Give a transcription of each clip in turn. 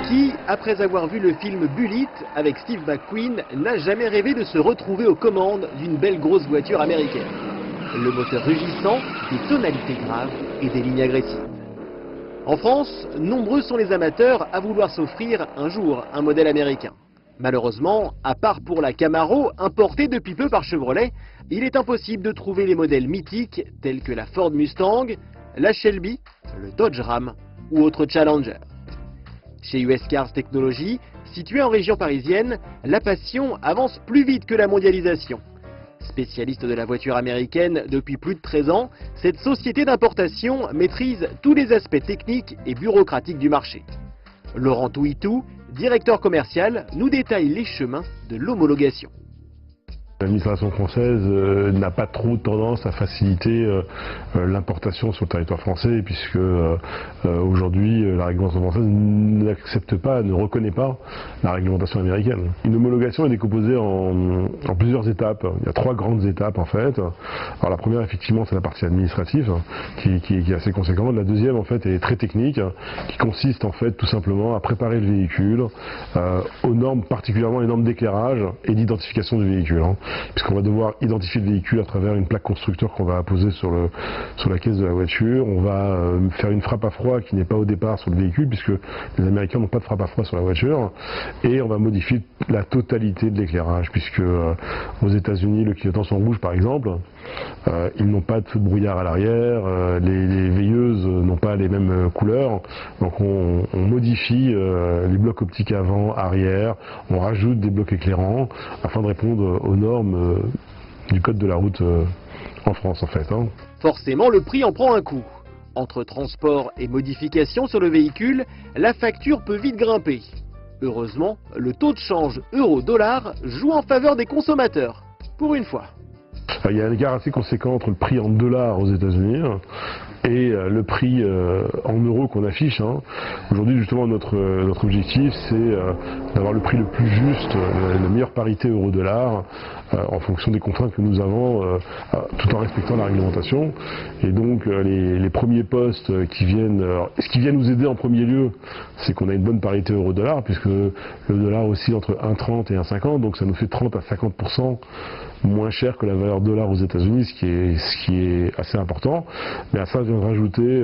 Qui, après avoir vu le film Bullitt avec Steve McQueen, n'a jamais rêvé de se retrouver aux commandes d'une belle grosse voiture américaine? Le moteur rugissant, des tonalités graves et des lignes agressives. En France, nombreux sont les amateurs à vouloir s'offrir un jour un modèle américain. Malheureusement, à part pour la Camaro, importée depuis peu par Chevrolet, il est impossible de trouver les modèles mythiques tels que la Ford Mustang, la Shelby, le Dodge Ram ou autres Challenger. Chez US Cars Technologies, situé en région parisienne, la passion avance plus vite que la mondialisation. Spécialiste de la voiture américaine depuis plus de 13 ans, cette société d'importation maîtrise tous les aspects techniques et bureaucratiques du marché. Laurent Touitou, directeur commercial, nous détaille les chemins de l'homologation. L'administration française n'a pas trop tendance à faciliter l'importation sur le territoire français, puisque aujourd'hui la réglementation française n'accepte pas, ne reconnaît pas la réglementation américaine. Une homologation est décomposée en plusieurs étapes. Il y a 3 grandes étapes en fait. Alors la première effectivement c'est la partie administrative qui est assez conséquente. La deuxième en fait est très technique, qui consiste en fait tout simplement à préparer le véhicule aux normes, particulièrement les normes d'éclairage et d'identification du véhicule. Puisqu'on va devoir identifier le véhicule à travers une plaque constructeur qu'on va apposer sur la caisse de la voiture. On va faire une frappe à froid qui n'est pas au départ sur le véhicule, puisque les Américains n'ont pas de frappe à froid sur la voiture. Et on va modifier la totalité de l'éclairage, puisque aux États-Unis, le clignotant son rouge par exemple, ils n'ont pas de feu de brouillard à l'arrière, les veilleuses n'ont pas les mêmes couleurs. Donc on modifie les blocs optiques avant, arrière, on rajoute des blocs éclairants afin de répondre aux normes du code de la route en France en fait. Forcément, le prix en prend un coup. Entre transport et modification sur le véhicule, la facture peut vite grimper. Heureusement, le taux de change euro-dollar joue en faveur des consommateurs, pour une fois. Il y a un écart assez conséquent entre le prix en dollars aux États-Unis et le prix en euros qu'on affiche. Aujourd'hui, justement, notre objectif, c'est d'avoir le prix le plus juste, la meilleure parité euro-dollar, en fonction des contraintes que nous avons, tout en respectant la réglementation. Et donc, les premiers postes qui viennent, ce qui vient nous aider en premier lieu, c'est qu'on a une bonne parité euro-dollar, puisque le dollar oscille entre 1,30 et 1,50, donc ça nous fait 30 à 50% moins cher que la valeur dollar aux États-Unis, ce qui est assez important. Mais à ça, je viens de rajouter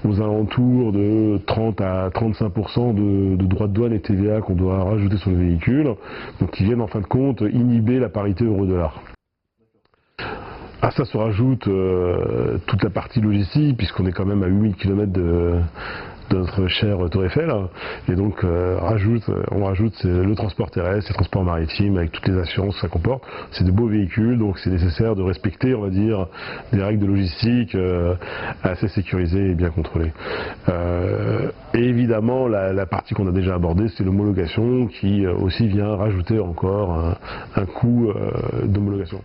aux alentours de 30 à 35% de droits de douane et TVA qu'on doit rajouter sur le véhicule, donc qui viennent en fin de compte inhiber la parité euro-dollar. À ça se rajoute toute la partie logistique, puisqu'on est quand même à 8000 km de notre cher Tour Eiffel, et donc on rajoute le transport terrestre, le transport maritime avec toutes les assurances que ça comporte. C'est de beaux véhicules, donc c'est nécessaire de respecter, on va dire, des règles de logistique assez sécurisées et bien contrôlées. Et évidemment, la partie qu'on a déjà abordée, c'est l'homologation, qui aussi vient rajouter encore un coût d'homologation.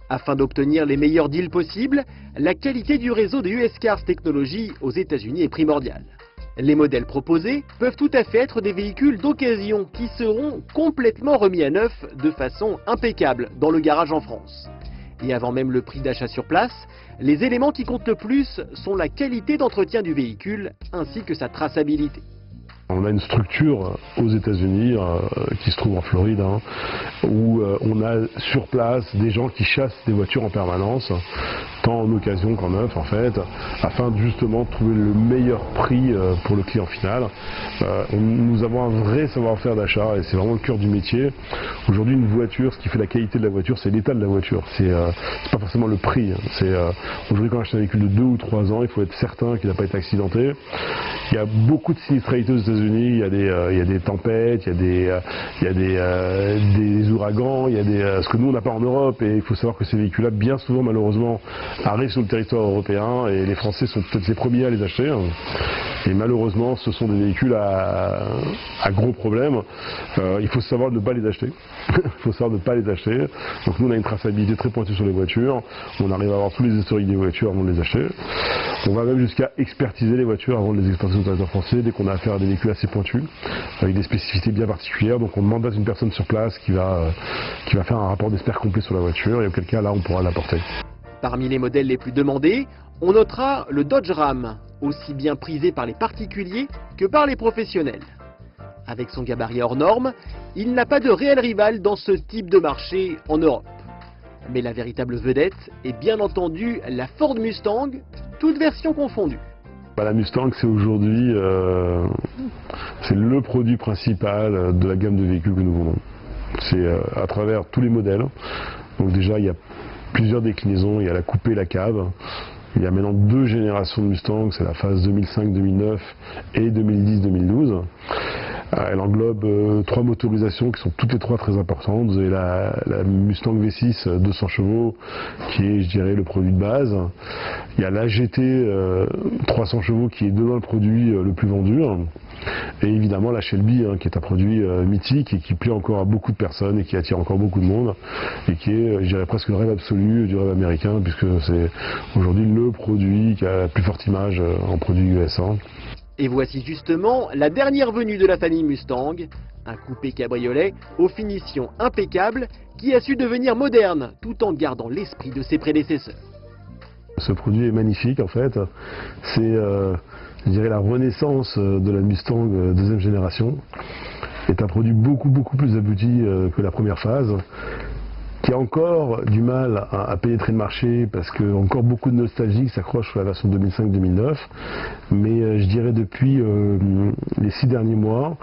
Afin d'obtenir les meilleurs deals possibles, la qualité du réseau de US Cars Technologies aux États-Unis est primordiale. Les modèles proposés peuvent tout à fait être des véhicules d'occasion qui seront complètement remis à neuf de façon impeccable dans le garage en France. Et avant même le prix d'achat sur place, les éléments qui comptent le plus sont la qualité d'entretien du véhicule ainsi que sa traçabilité. On a une structure aux États-Unis qui se trouve en Floride, où on a sur place des gens qui chassent des voitures en permanence, tant en occasion qu'en neuf en fait, afin de justement trouver le meilleur prix pour le client final. Nous avons un vrai savoir-faire d'achat et c'est vraiment le cœur du métier. Aujourd'hui, une voiture, ce qui fait la qualité de la voiture, c'est l'état de la voiture. C'est pas forcément le prix. Aujourd'hui, quand on achète un véhicule de 2 ou 3 ans, il faut être certain qu'il n'a pas été accidenté. Il y a beaucoup de sinistralité aux États-Unis. Il y a des tempêtes, il y a des ouragans, il y a ce que nous on n'a pas en Europe, et il faut savoir que ces véhicules-là, bien souvent malheureusement, arrivent sur le territoire européen et les Français sont peut-être les premiers à les acheter. Et malheureusement, ce sont des véhicules à gros problèmes. Il faut savoir ne pas les acheter. Il faut savoir ne pas les acheter. Donc nous on a une traçabilité très pointue sur les voitures. On arrive à avoir tous les historiques des voitures avant de les acheter. On va même jusqu'à expertiser les voitures avant de les exporter aux opérateurs français dès qu'on a affaire à des véhicules assez pointus, avec des spécificités bien particulières. Donc on mandate une personne sur place qui va faire un rapport d'expert complet sur la voiture, et auquel cas là on pourra l'apporter. Parmi les modèles les plus demandés, on notera le Dodge Ram, aussi bien prisé par les particuliers que par les professionnels. Avec son gabarit hors norme, il n'a pas de réel rival dans ce type de marché en Europe. Mais la véritable vedette est bien entendu la Ford Mustang, toutes versions confondues. La Mustang, c'est aujourd'hui c'est le produit principal de la gamme de véhicules que nous vendons. C'est à travers tous les modèles. Donc déjà, il y a plusieurs déclinaisons. Il y a la coupée et la cab. Il y a maintenant 2 générations de Mustang, c'est la phase 2005-2009 et 2010-2012. Elle englobe 3 motorisations qui sont toutes les 3 très importantes. Vous avez la Mustang V6 200 chevaux qui est, je dirais, le produit de base. Il y a l'AGT 300 chevaux qui est dedans le produit le plus vendu. Et évidemment la Shelby qui est un produit mythique et qui plaît encore à beaucoup de personnes et qui attire encore beaucoup de monde et qui est, je dirais, presque le rêve absolu du rêve américain, puisque c'est aujourd'hui le produit qui a la plus forte image en produit US. Et voici justement la dernière venue de la famille Mustang, un coupé cabriolet aux finitions impeccables qui a su devenir moderne tout en gardant l'esprit de ses prédécesseurs. Ce produit est magnifique en fait, c'est je dirais la renaissance de la Mustang deuxième génération. C'est un produit beaucoup plus abouti que la première phase, qui a encore du mal à pénétrer le marché parce que encore beaucoup de nostalgie s'accroche sur la version 2005-2009, mais je dirais depuis les 6 derniers mois,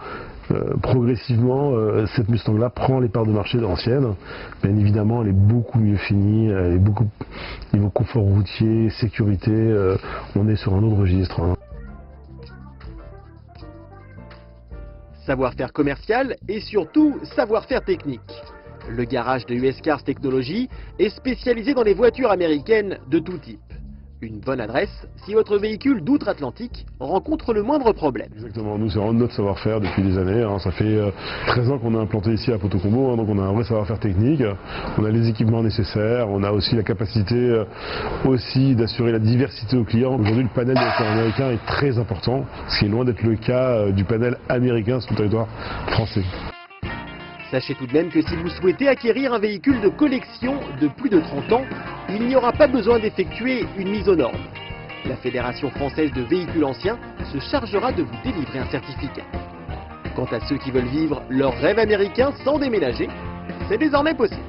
progressivement cette Mustang là prend les parts de marché de l'ancienne. Bien évidemment elle est beaucoup mieux finie, elle est beaucoup niveau confort routier, sécurité, on est sur un autre registre. Savoir-faire commercial et surtout savoir-faire technique. Le garage de US Cars Technology est spécialisé dans les voitures américaines de tout type. Une bonne adresse si votre véhicule d'outre-Atlantique rencontre le moindre problème. Exactement, nous c'est vraiment notre savoir-faire depuis des années. Ça fait 13 ans qu'on est implanté ici à Potocombo, donc on a un vrai savoir-faire technique. On a les équipements nécessaires, on a aussi la capacité aussi d'assurer la diversité aux clients. Aujourd'hui le panel des voitures américains est très important, ce qui est loin d'être le cas du panel américain sur le territoire français. Sachez tout de même que si vous souhaitez acquérir un véhicule de collection de plus de 30 ans, il n'y aura pas besoin d'effectuer une mise aux normes. La Fédération française de véhicules anciens se chargera de vous délivrer un certificat. Quant à ceux qui veulent vivre leur rêve américain sans déménager, c'est désormais possible.